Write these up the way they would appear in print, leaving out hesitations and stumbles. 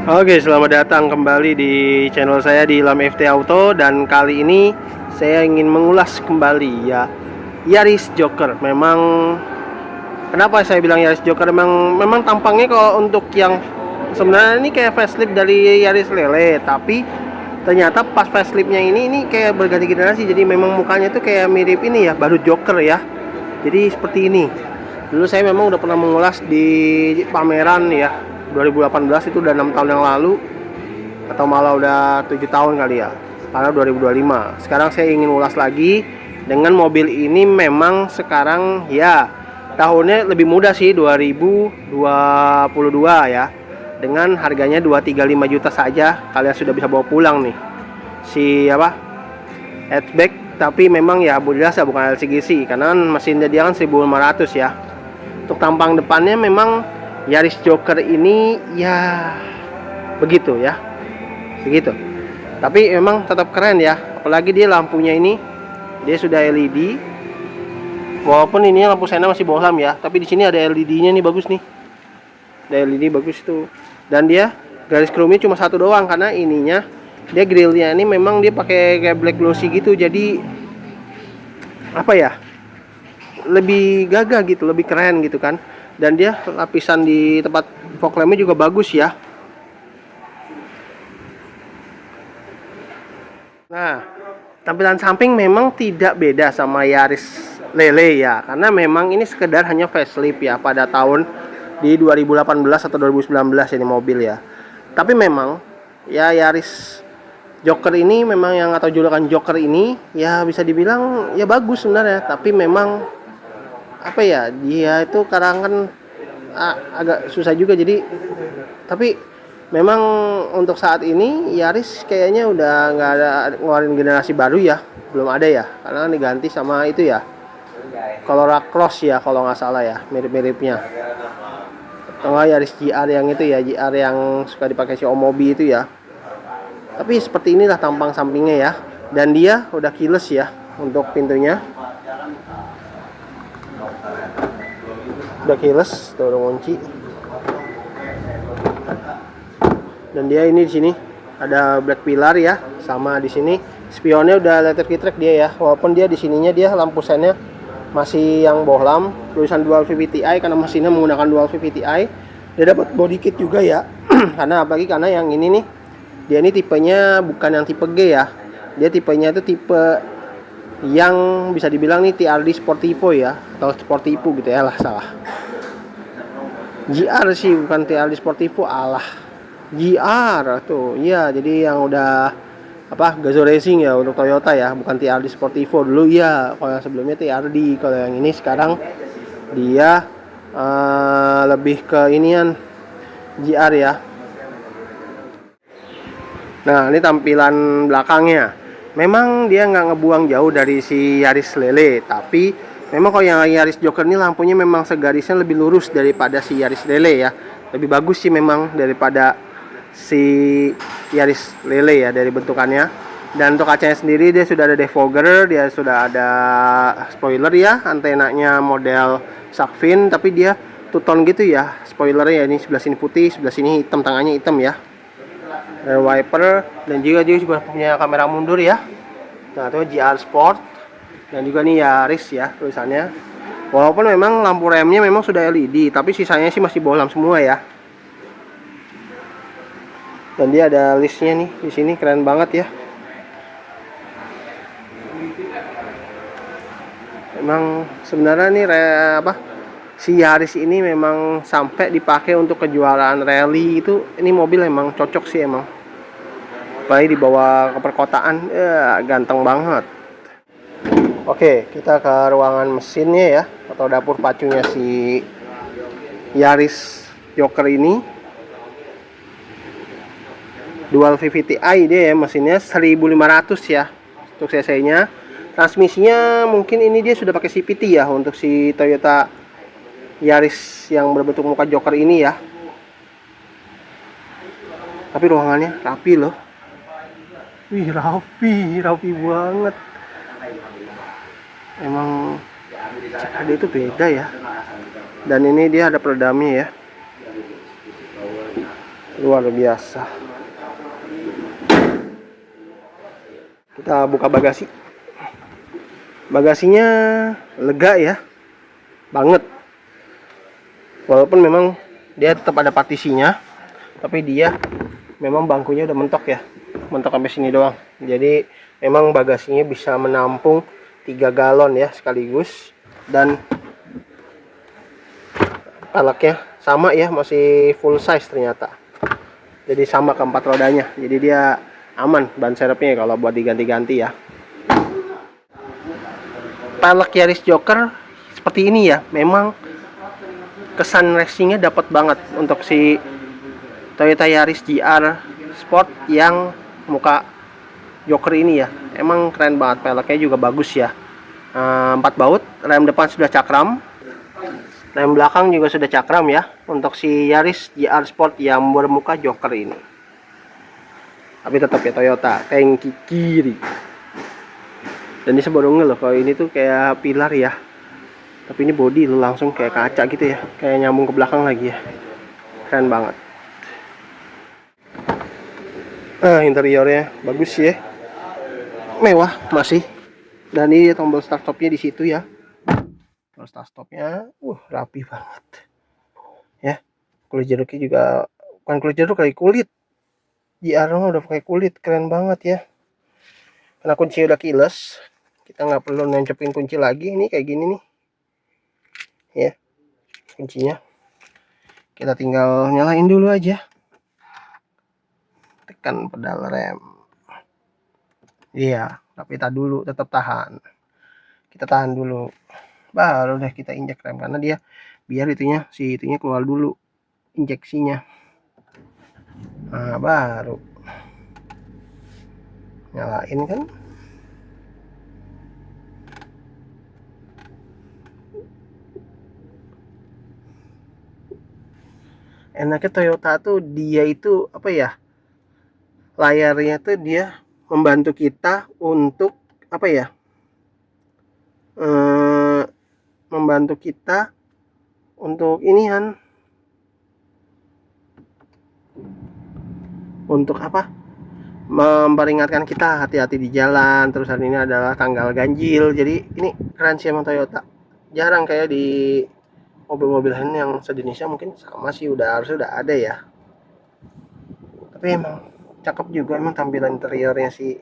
Oke, selamat datang kembali di channel saya di Ilham FT Auto. Dan kali ini saya ingin mengulas kembali ya Yaris Joker. Memang kenapa saya bilang Yaris Joker, memang tampangnya kalau untuk yang sebenarnya ini kayak facelift dari Yaris Lele, tapi ternyata pas faceliftnya ini kayak berganti generasi. Jadi memang mukanya tuh kayak mirip ini ya, baru Joker ya. Jadi seperti ini. Dulu saya memang udah pernah mengulas di pameran ya, 2018, itu udah 6 tahun yang lalu, atau malah udah 7 tahun kali ya, karena 2025. Sekarang saya ingin ulas lagi dengan mobil ini. Memang sekarang ya tahunnya lebih muda sih, 2022 ya, dengan harganya 235 juta saja kalian sudah bisa bawa pulang nih si hatchback. Tapi memang ya alhamdulillah saya bukan LCGC, karena mesinnya dia kan 1500 ya. Untuk tampang depannya memang Yaris Joker ini ya begitu ya, begitu. Tapi memang tetap keren ya, apalagi dia lampunya ini dia sudah LED. Walaupun ini lampu sena masih bohlam ya, tapi di sini ada LED-nya nih, bagus nih. Ada LED bagus tuh. Dan dia garis chrome cuma satu doang, karena ininya dia grillnya ini memang dia pakai kayak black glossy gitu. Jadi apa ya, lebih gagah gitu, lebih keren gitu kan. Dan dia lapisan di tempat fog lampnya juga bagus ya. Nah, tampilan samping memang tidak beda sama Yaris Lele ya, karena memang ini sekedar hanya facelift ya pada tahun di 2018 atau 2019 ini mobil ya. Tapi memang ya Yaris Joker ini memang, yang atau julukan Joker ini ya bisa dibilang ya bagus sebenarnya. Tapi memang apa ya, dia itu kadang kan agak susah juga. Jadi tapi memang untuk saat ini Yaris kayaknya udah nggak ada ngeluarin generasi baru ya, belum ada ya, karena diganti sama itu ya, Colora Cross ya kalau nggak salah ya, mirip-miripnya. Atau Yaris GR yang itu ya, GR yang suka dipakai si Omobi itu ya. Tapi seperti inilah tampang sampingnya ya. Dan dia udah keyless ya untuk pintunya. Udah keyless, tuh udah kunci. Dan dia ini di sini ada black pillar ya, sama di sini spionnya udah letter key track dia ya. Walaupun dia di sininya dia lampu sennya masih yang bohlam, tulisan dual VVTi karena mesinnya menggunakan dual VVTi. Dia dapat body kit juga ya. Karena apalagi karena yang ini nih, dia ini tipenya bukan yang tipe G ya. Dia tipenya itu tipe yang bisa dibilang nih TRD Sportivo ya, atau Sportivo gitu ya, lah salah. GR sih, bukan TRD Sportivo, alah. GR tuh, iya. Jadi yang udah Gazoo Racing ya untuk Toyota ya, bukan TRD Sportivo dulu ya. Kalau yang sebelumnya TRD, kalau yang ini sekarang dia lebih ke inian GR ya. Nah, ini tampilan belakangnya. Memang dia nggak ngebuang jauh dari si Yaris Lele, tapi memang kalau yang Yaris Joker ini lampunya memang segarisnya lebih lurus daripada si Yaris Lele ya. Lebih bagus sih memang daripada si Yaris Lele ya dari bentukannya. Dan untuk kacanya sendiri dia sudah ada defogger, dia sudah ada spoiler ya, antenanya model shark fin, tapi dia two tone gitu ya spoilernya. Ini sebelah sini putih, sebelah sini hitam, tangannya hitam ya. Rear wiper, dan juga dia juga punya kamera mundur ya. Nah, itu GR Sport. Dan juga nih Yaris ya tulisannya. Walaupun memang lampu remnya memang sudah LED, tapi sisanya sih masih bohlam semua ya. Dan dia ada listnya nih di sini, keren banget ya. Memang sebenarnya nih si Yaris ini memang sampai dipakai untuk kejuaraan rally itu. Ini mobil emang cocok sih emang. Apalagi dibawa ke perkotaan, ganteng banget. Oke, kita ke ruangan mesinnya ya, atau dapur pacunya si Yaris Joker ini. Dual VVTi dia ya, mesinnya 1500 ya untuk cc nya. Transmisinya mungkin ini dia sudah pakai CVT ya untuk si Toyota Yaris yang berbentuk muka Joker ini ya. Tapi ruangannya rapi loh. Wih, rapi banget. Emang CKD itu beda ya. Dan ini dia ada peredamnya ya. luar biasa. Kita buka bagasi. Bagasinya lega ya, banget. Walaupun memang dia tetap ada partisinya, tapi dia memang bangkunya udah mentok ya, mentok sampai sini doang. Jadi memang bagasinya bisa menampung 3 galon ya sekaligus, dan peleknya sama ya, masih full size ternyata. Jadi sama keempat rodanya, jadi dia aman ban serepnya kalau buat diganti-ganti ya. Pelek Yaris Joker seperti ini ya, memang kesan racingnya dapat banget untuk si Toyota Yaris GR Sport yang muka Joker ini ya. Emang keren banget, peleknya juga bagus ya. 4 baut, rem depan sudah cakram, rem belakang juga sudah cakram ya untuk si Yaris GR Sport yang bermuka Joker ini. Tapi tetap ya Toyota, tangki kiri. Dan ini baru ngeh loh, kalau ini tuh kayak pilar ya, tapi ini body lo langsung kayak kaca gitu ya, kayak nyambung ke belakang lagi ya, keren banget. Interiornya bagus ya, mewah masih. Dan ini tombol start stopnya di situ ya, tombol start stopnya rapi banget ya. Kulit jeruknya juga bukan kulit jeruk kali, kulit GR udah pakai kulit, keren banget ya. Karena kunci udah keyless, kita nggak perlu nancepin kunci lagi. Ini kayak gini nih ya kuncinya, kita tinggal nyalain dulu aja, tekan pedal rem. Iya, tapi tak dulu, tetap tahan, kita tahan dulu, baru deh kita injek rem, karena dia biar itunya keluar dulu injeksinya. Nah baru nyalain kan. Enaknya Toyota tuh dia itu apa ya, layarnya tuh dia membantu kita untuk apa ya, membantu kita untuk inian, untuk apa, memperingatkan kita hati-hati di jalan. Terus hari ini adalah tanggal ganjil, jadi ini keren sih emang Toyota. Jarang kayak di mobil-mobil lain yang sejenisnya, mungkin sama sih harusnya udah ada ya, tapi emang cakep juga emang tampilan interiornya si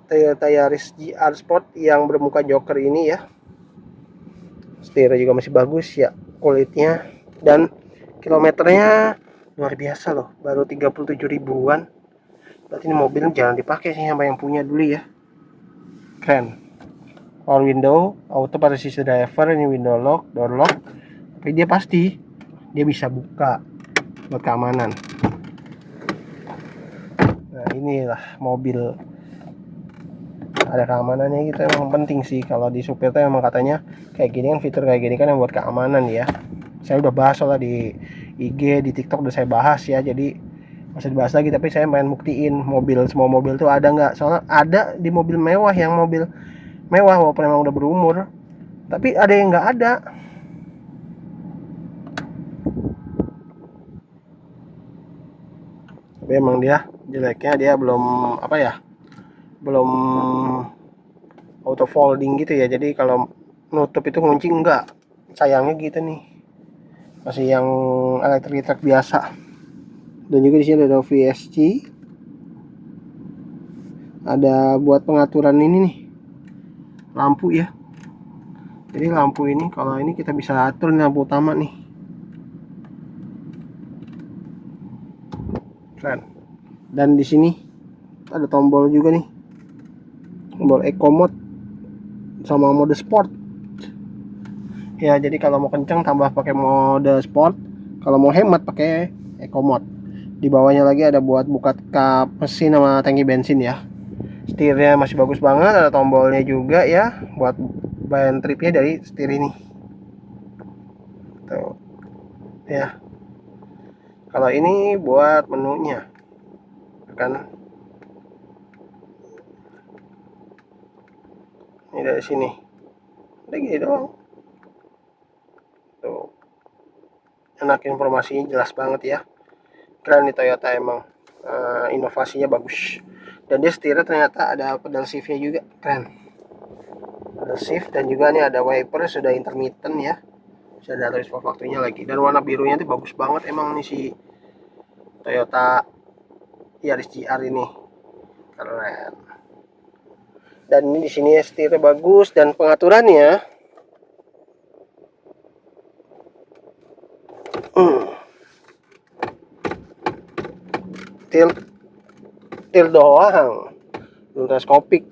Toyota Yaris GR Sport yang bermuka Joker ini ya. Setirnya juga masih bagus ya kulitnya, dan kilometernya luar biasa loh, baru 37 ribuan. Berarti ini mobil jangan dipakai sih sama yang punya dulu ya. Keren. Power window, auto pada sisi driver, ini window lock, door lock. Tapi dia pasti dia bisa buka buat keamanan. Nah inilah mobil ada keamanannya gitu, emang penting sih kalau di supir tuh. Emang katanya kayak gini kan, fitur kayak gini kan yang buat keamanan ya. Saya udah bahas soalnya di IG, di TikTok udah saya bahas ya, jadi masih dibahas lagi. Tapi saya pengen buktiin mobil, semua mobil tuh ada nggak, soalnya ada di mobil mewah, yang mobil mewah walaupun emang udah berumur, tapi ada yang nggak ada. Tapi emang dia jeleknya dia belum apa ya, belum auto folding gitu ya, jadi kalau nutup itu ngunci enggak, sayangnya gitu nih, masih yang elektrik biasa. Dan juga di sini ada VSC, ada buat pengaturan ini nih lampu ya. Jadi lampu ini kalau ini kita bisa atur lampu utama nih, keren. Dan di sini ada tombol juga nih, tombol eco mode sama mode sport ya. Jadi kalau mau kencang tambah pakai mode sport, kalau mau hemat pakai eco mode. Di bawahnya lagi ada buat buka kap mesin sama tangki bensin ya. Setirnya masih bagus banget, ada tombolnya juga ya buat ban tripnya dari setir ini tuh ya. Kalau ini buat menunya kan, ini dari sini udah gini doang tuh, enak, informasinya jelas banget ya. Keren nih Toyota emang. Inovasinya bagus. Dan dia setirnya ternyata ada pedal shiftnya juga, keren. Pedal shift dan juga nih ada wiper sudah intermittent ya. Sudah ada tulis waktunya lagi. Dan warna birunya tuh bagus banget emang nih si Toyota Yaris GR ini. Keren. Dan ini di sini setirnya bagus dan pengaturannya tilt doang, belum teleskopik.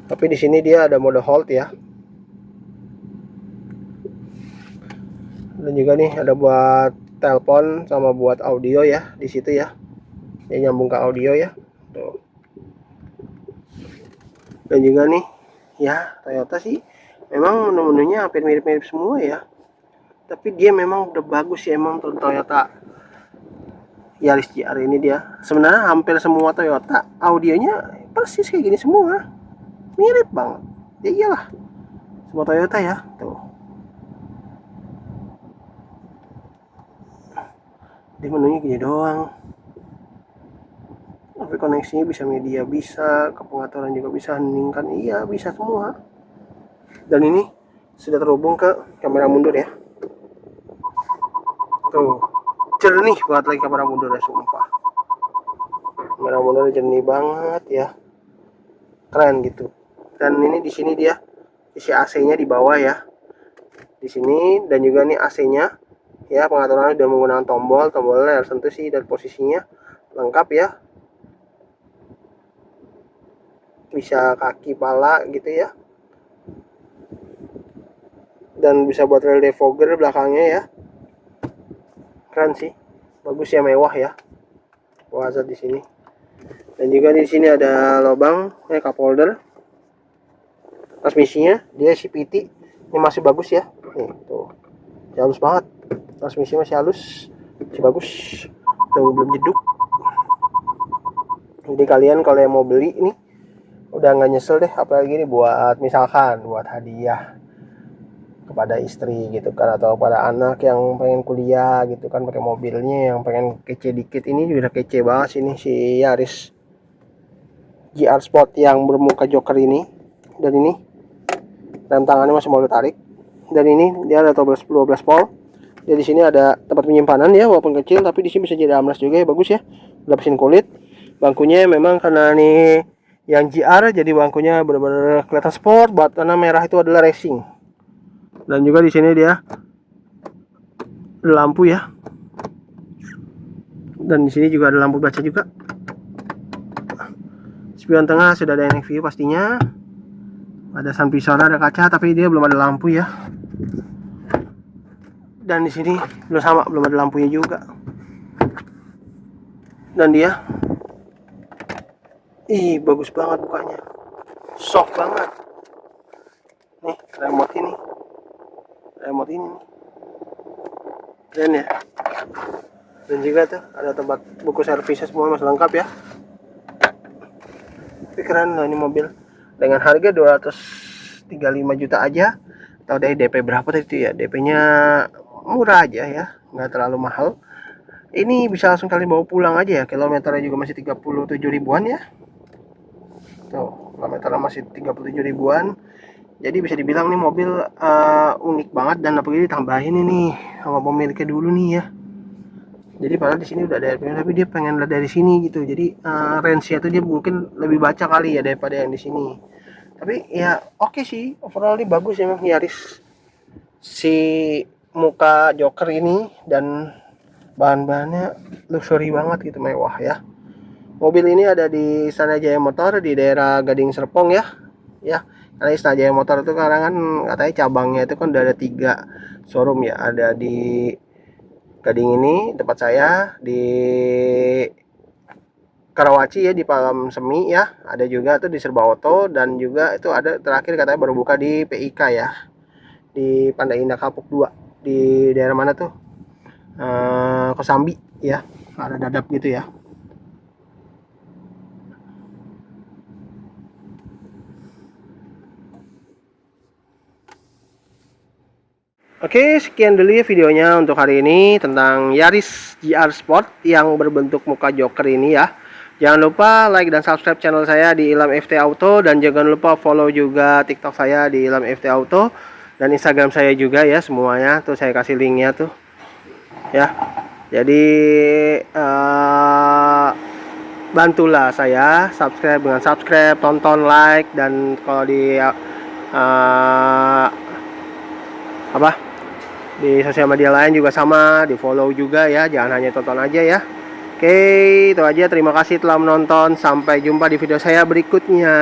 Tapi di sini dia ada mode hold ya. Dan juga nih ada buat telepon sama buat audio ya di situ ya. Dia nyambung ke audio ya. Tuh. Dan juga nih ya Toyota sih memang menu-menunya hampir mirip-mirip semua ya. Tapi dia memang udah bagus ya emang Toyota Yaris GR ini dia. Sebenarnya hampir semua Toyota audionya persis kayak gini semua. Mirip banget. Ya iyalah. Semua Toyota ya. Tuh. Di menunya gini doang. Tapi koneksinya bisa media bisa, ke pengaturan juga bisa, heningkan iya bisa semua. Dan ini sudah terhubung ke kamera mundur ya. Tuh, jernih banget lagi kamera mundur ya sumpah. Kamera mundur jernih banget ya. Keren gitu. Dan ini di sini dia isi AC-nya di bawah ya. Di sini dan juga nih AC-nya ya, pengaturannya udah menggunakan tombolnya harus tentu sih, dan posisinya lengkap ya. Bisa kaki pala gitu ya. Dan bisa buat rail defogger belakangnya ya. Keren sih. Bagus ya, mewah ya. Wazat di sini. Dan juga di sini ada lubang cup holder. Transmisinya dia CVT. Ini masih bagus ya. Nih, tuh. Halus banget. Transmisi masih halus. Masih bagus. Tuh, belum jeduk. Jadi kalian kalau yang mau beli ini udah nggak nyesel deh, apalagi ini buat misalkan buat hadiah kepada istri gitu kan, atau pada anak yang pengen kuliah gitu kan pakai mobilnya, yang pengen kece dikit. Ini juga kece banget sih ini si Yaris GR Sport yang bermuka joker ini. Dan ini rem tangannya masih mau ditarik. Dan ini dia ada 12 volt. Jadi di sini ada tempat penyimpanan ya, walaupun kecil tapi di sini bisa jadi amlas juga ya, bagus ya. Lapisin kulit. Bangkunya memang karena ini yang GR jadi bangkunya benar-benar kelihatan sport banget karena merah itu adalah racing. Dan juga di sini dia ada lampu ya. Dan di sini juga ada lampu baca juga. Spion tengah sudah ada NX view pastinya. Ada sun visor, ada kaca, tapi dia belum ada lampu ya. Dan di sini belum ada lampunya juga. Dan dia bagus banget bukanya. Soft banget. Nih, remote ini. Keren ya. Dan juga tuh ada tempat buku servisnya semua masih lengkap ya. Tapi keren lah ini mobil. Dengan harga 235 juta aja. Atau dari DP berapa tadi itu ya? DP-nya murah aja ya, nggak terlalu mahal. Ini bisa langsung kalian bawa pulang aja ya. Kilometernya juga masih 37 ribuan ya. Tuh, kilometernya masih 37 ribuan. Jadi bisa dibilang nih mobil unik banget, dan apalagi ditambahin ini sama pemiliknya dulu nih ya. Jadi padahal di sini udah ada airnya, tapi dia pengen lihat dari sini gitu. Jadi range-nya tuh dia mungkin lebih baca kali ya daripada yang di sini. Tapi ya oke sih, overall ini bagus ya memang Yaris. Si muka joker ini dan bahan-bahannya luxury banget gitu, mewah ya. Mobil ini ada di Istana Jaya Motor di daerah Gading Serpong ya. Ya, karena Istana Jaya Motor itu sekarang kan katanya cabangnya itu kan udah ada 3 showroom ya. Ada di Gading ini tempat saya, di Karawaci ya di Palam Semi ya. Ada juga tuh di Serba Auto, dan juga itu ada terakhir katanya baru buka di PIK ya. Di Pandai Indah Kapuk 2. Di daerah mana tuh? Kosambi ya. Ada dadap gitu ya. Oke, sekian dulu ya videonya untuk hari ini tentang Yaris GR Sport yang berbentuk muka Joker ini ya. Jangan lupa like dan subscribe channel saya di Ilham FT Auto, dan jangan lupa follow juga TikTok saya di Ilham FT Auto, dan Instagram saya juga ya, semuanya tuh saya kasih linknya tuh ya. Jadi bantulah saya subscribe, dengan subscribe, tonton, like, dan kalau di apa di sosial media lain juga sama, di follow juga ya, jangan hanya tonton aja ya. Oke, itu aja, terima kasih telah menonton, sampai jumpa di video saya berikutnya.